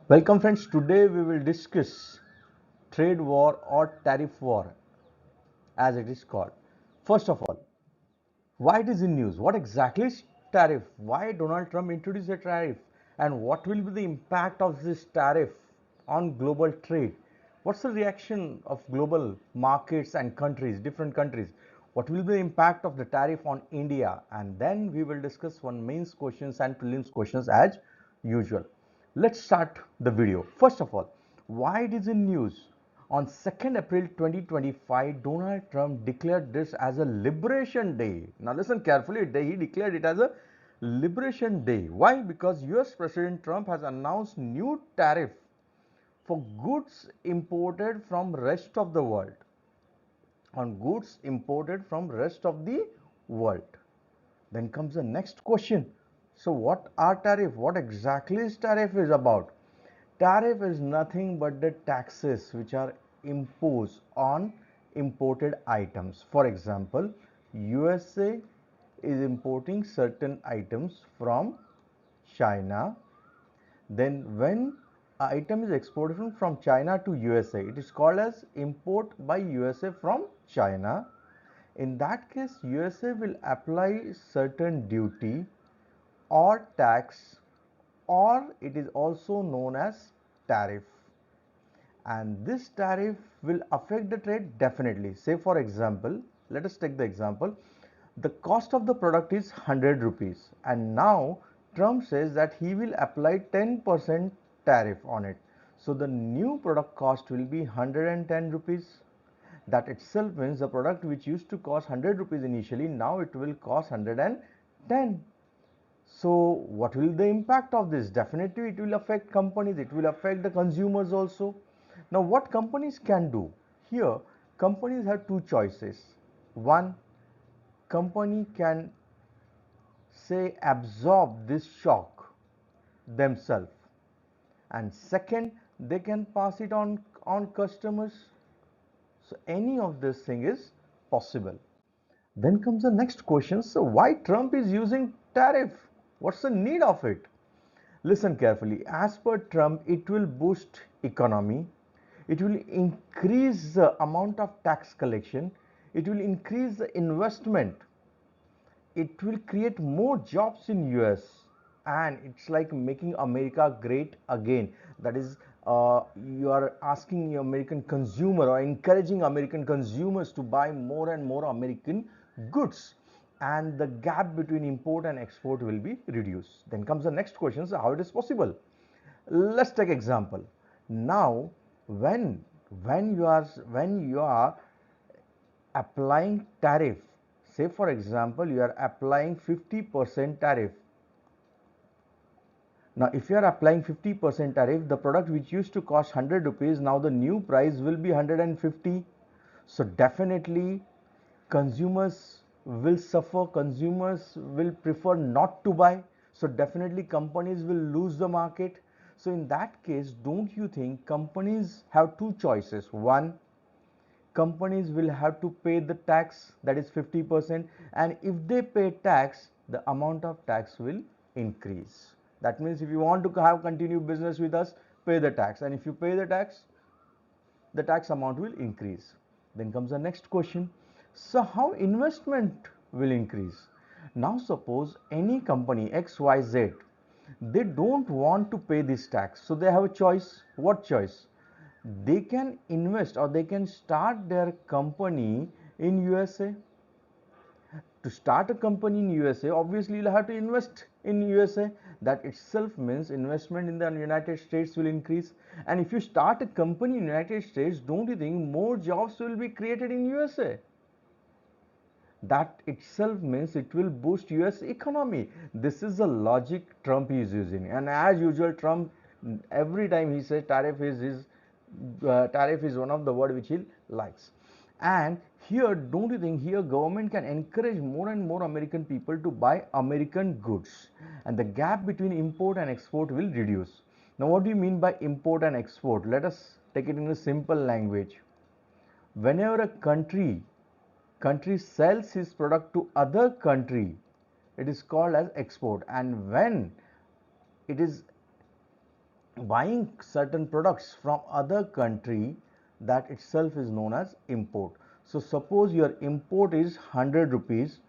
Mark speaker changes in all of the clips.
Speaker 1: Welcome friends, today we will discuss trade war or tariff war as it is called. First of all, why it is in news? What exactly is tariff? Why Donald Trump introduced a tariff? And what will be the impact of this tariff on global trade? What's the reaction of global markets and countries, different countries? What will be the impact of the tariff on India? And then we will discuss one mains questions and prelims questions as usual. Let's start the video. First of all, why it is in news? On 2nd April 2025, Donald Trump declared this as a Liberation Day. Now listen carefully, he declared it as a Liberation Day. Why? Because US President Trump has announced new tariff for goods imported from rest of the world, on goods imported from rest of the world. Then comes the next question. So what are tariff? What exactly is tariff is about? Tariff is nothing but the taxes which are imposed on imported items. For example, USA is importing certain items from China. Then when an item is exported from China to USA, it is called as import by USA from China. In that case, USA will apply certain duty or tax, or it is also known as tariff. And this tariff will affect the trade definitely. Say for example, let us take the example, the cost of the product is 100 rupees and now Trump says that he will apply 10% tariff on it. So the new product cost will be 110 rupees. That itself means the product which used to cost 100 rupees initially, now it will cost 110. So what will the impact of this? Definitely it will affect companies, it will affect the consumers also. Now what companies can do? Here companies have two choices. One, company can say absorb this shock themselves, and second, they can pass it on customers. So any of this thing is possible. Then comes the next question. So why Trump is using tariff? What's the need of it? Listen carefully. As per Trump, it will boost economy. It will increase the amount of tax collection. It will increase the investment. It will create more jobs in US, and it's like making America great again. That is, you are asking the American consumer or encouraging American consumers to buy more and more American goods, and the gap between import and export will be reduced. Then comes the next question. So how it is possible? Let's take example. Now when when you are applying tariff, say for example you are applying 50% tariff. Now if you are applying 50% tariff, the product which used to cost 100 rupees, now the new price will be 150. So definitely consumers will suffer, consumers will prefer not to buy, so definitely companies will lose the market. So in that case, don't you think companies have two choices? One, companies will have to pay the tax, that is 50%, and if they pay tax, the amount of tax will increase. That means if you want to have continued business with us, pay the tax, and if you pay the tax amount will increase. Then comes the next question. So how investment will increase? Now suppose any company XYZ, they don't want to pay this tax, so they have a choice. What choice? They can invest or they can start their company in USA. To start a company in USA, obviously you'll have to invest in USA. That itself means investment in the United States will increase. And if you start a company in United States, don't you think more jobs will be created in USA? That itself means it will boost US economy. This is the logic Trump is using, and as usual Trump, every time he says tariff is his tariff is one of the word which he likes. And here, don't you think here government can encourage more and more American people to buy American goods, and the gap between import and export will reduce. Now what do you mean by import and export? Let us take it in a simple language. Whenever a country sells his product to other country, it is called as export. And when it is buying certain products from other country, that itself is known as import. So suppose your import is 100 rupees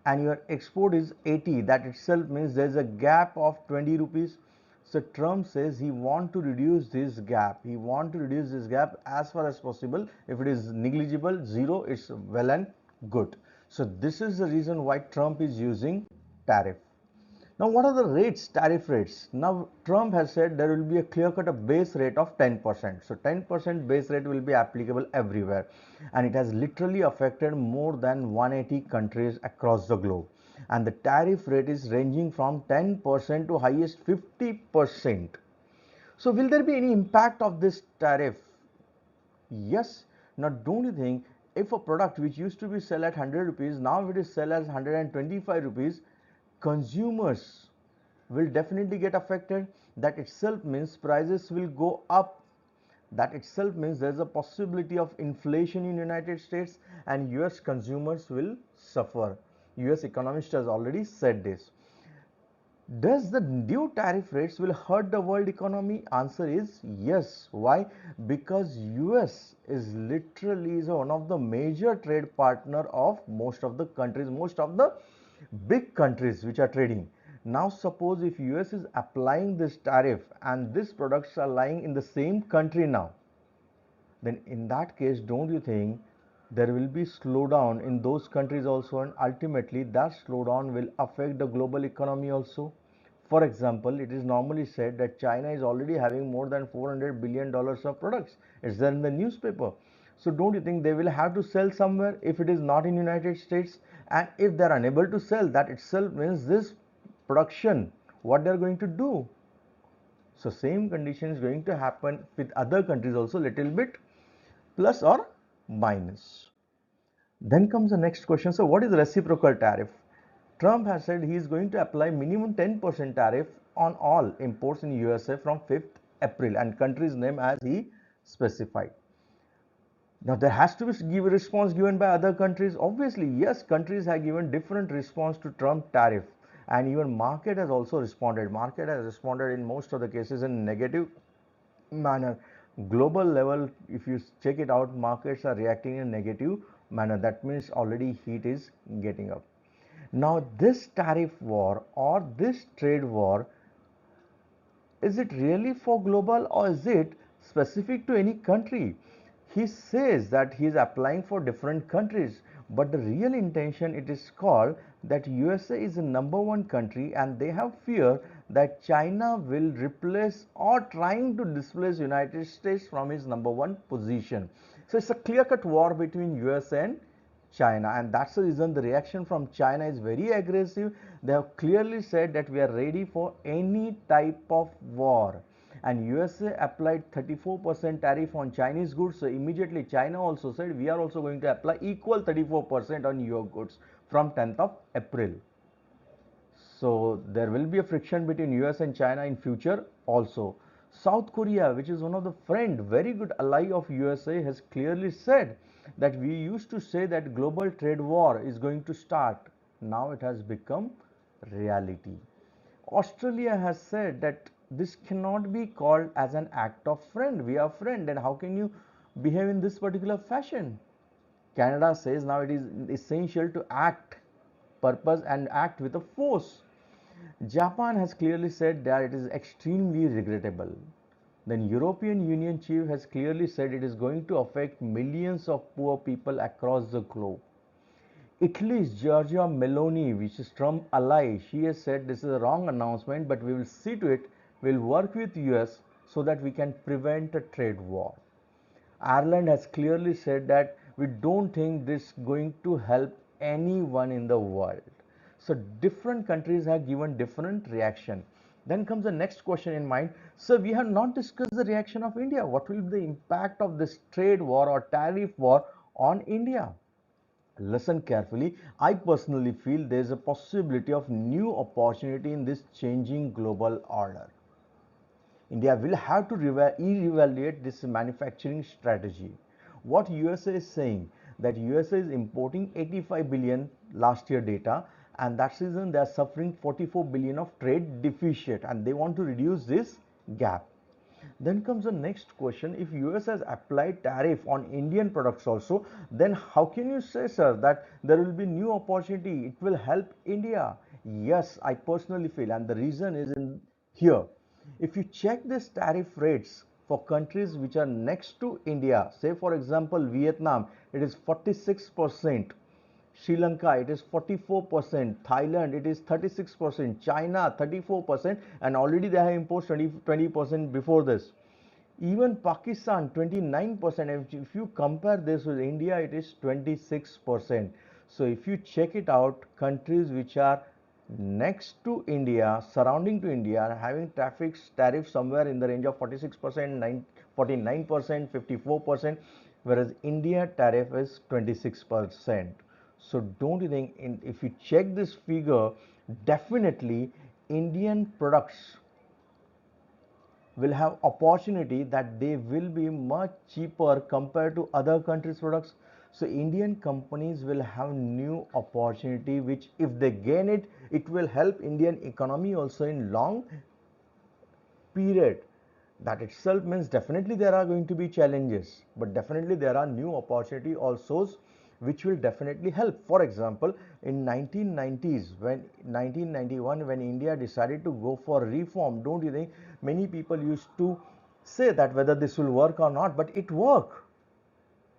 Speaker 1: and your export is 80, that itself means there is a gap of 20 rupees. So Trump says he want to reduce this gap, as far as possible. If it is negligible, zero, it's well and good. So this is the reason why Trump is using tariff. Now, what are the rates, tariff rates? Now, Trump has said there will be a clear-cut base rate of 10%. So, 10% base rate will be applicable everywhere. And it has literally affected more than 180 countries across the globe. And the tariff rate is ranging from 10% to highest 50%. So, will there be any impact of this tariff? Yes. Now, don't you think if a product which used to be sell at 100 rupees, now it is sell as 125 rupees, consumers will definitely get affected. That itself means prices will go up. That itself means there's a possibility of inflation in United States and US consumers will suffer. US economist has already said this. Does the new tariff rates will hurt the world economy? Answer is yes. Why? Because US is literally one of the major trade partner of most of the countries, most of the big countries which are trading. Now suppose if US is applying this tariff and these products are lying in the same country now, then in that case, don't you think there will be slowdown in those countries also, and ultimately that slowdown will affect the global economy also? For example, it is normally said that China is already having more than $400 billion of products. It's there in the newspaper. So don't you think they will have to sell somewhere if it is not in United States? And if they are unable to sell, that itself means this production, what they are going to do? So same condition is going to happen with other countries also, little bit plus or minus. Then comes the next question. So what is reciprocal tariff? Trump has said he is going to apply minimum 10% tariff on all imports in USA from 5th April, and countries name as he specified. Now there has to be a response given by other countries. Obviously, yes, countries have given different response to Trump tariff, and even market has also responded. Market has responded in most of the cases in negative manner. Global level, if you check it out, markets are reacting in a negative manner. That means already heat is getting up. Now this tariff war or this trade war, is it really for global or is it specific to any country? He says that he is applying for different countries, but the real intention, it is called that USA is the number one country and they have fear that China will replace or trying to displace United States from his number one position. So it's a clear-cut war between USA and China, and that's the reason the reaction from China is very aggressive. They have clearly said that we are ready for any type of war, and USA applied 34% tariff on Chinese goods. So immediately China also said we are also going to apply equal 34% on your goods from 10th of April. So there will be a friction between US and China in future also. South Korea, which is one of the friend, very good ally of USA, has clearly said that we used to say that global trade war is going to start. Now it has become reality. Australia has said that this cannot be called as an act of friend. We are friend, and how can you behave in this particular fashion? Canada says now it is essential to act purpose and act with a force. Japan has clearly said that it is extremely regrettable. Then European Union chief has clearly said it is going to affect millions of poor people across the globe. Italy's Giorgia Meloni, which is Trump ally, she has said this is a wrong announcement, but we will see to it. We'll work with US so that we can prevent a trade war. Ireland has clearly said that we don't think this is going to help anyone in the world. So different countries have given different reaction. Then comes the next question in mind. So we have not discussed the reaction of India. What will be the impact of this trade war or tariff war on India? Listen carefully. I personally feel there is a possibility of new opportunity in this changing global order. India will have to reevaluate this manufacturing strategy. What USA is saying, that USA is importing 85 billion last year data, and that's the reason they are suffering 44 billion of trade deficit, and they want to reduce this gap. Then comes the next question. If US has applied tariff on Indian products also, then how can you say, sir, that there will be new opportunity? It will help India. Yes, I personally feel, and the reason is in here. If you check this tariff rates for countries which are next to India, say for example Vietnam, it is 46%. Sri Lanka, it is 44%. Thailand, it is 36%. China, 34%. And already they have imposed 20% before this. Even Pakistan, 29%. If you compare this with India, it is 26%. So if you check it out, countries which are next to India, surrounding to India, are having tariff somewhere in the range of 46%, 49%, 54%, whereas India tariff is 26%. So don't you think, if you check this figure, definitely Indian products will have opportunity that they will be much cheaper compared to other countries' products. So Indian companies will have new opportunity, which if they gain it, it will help Indian economy also in long period. That itself means definitely there are going to be challenges, but definitely there are new opportunity also which will definitely help. For example, in 1990s, when 1991, when India decided to go for reform, don't you think many people used to say that whether this will work or not, but it worked.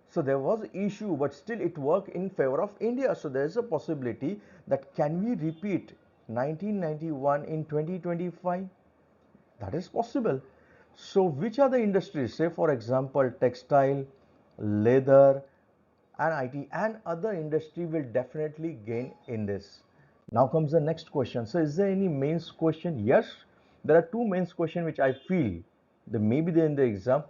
Speaker 1: So there was issue, but still it worked in favor of India. So there is a possibility that can we repeat 1991 in 2025? That is possible. So which are the industries, say for example textile, leather and IT and other industry will definitely gain in this. Now comes the next question. So is there any mains question? Yes, there are two mains question which I feel they may be there in the exam.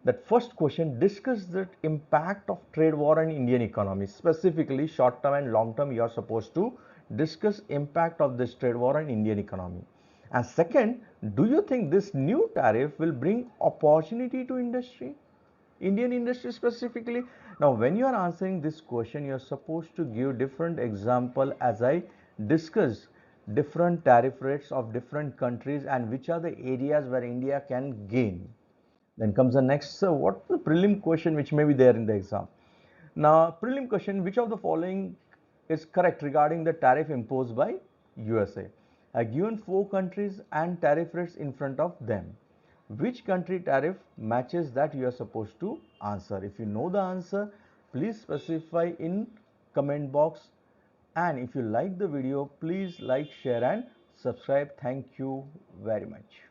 Speaker 1: That first question, discuss the impact of trade war on Indian economy. Specifically short term and long term, you are supposed to discuss impact of this trade war on Indian economy. And second, do you think this new tariff will bring opportunity to industry? Indian industry specifically. Now, when you are answering this question, you are supposed to give different example as I discussed different tariff rates of different countries and which are the areas where India can gain. Then comes the next, so what's the prelim question which may be there in the exam? Now, prelim question, which of the following is correct regarding the tariff imposed by USA? I given four countries and tariff rates in front of them. Which country tariff matches that you are supposed to answer? If you know the answer, please specify in comment box. And if you like the video, please like, share and subscribe. Thank you very much.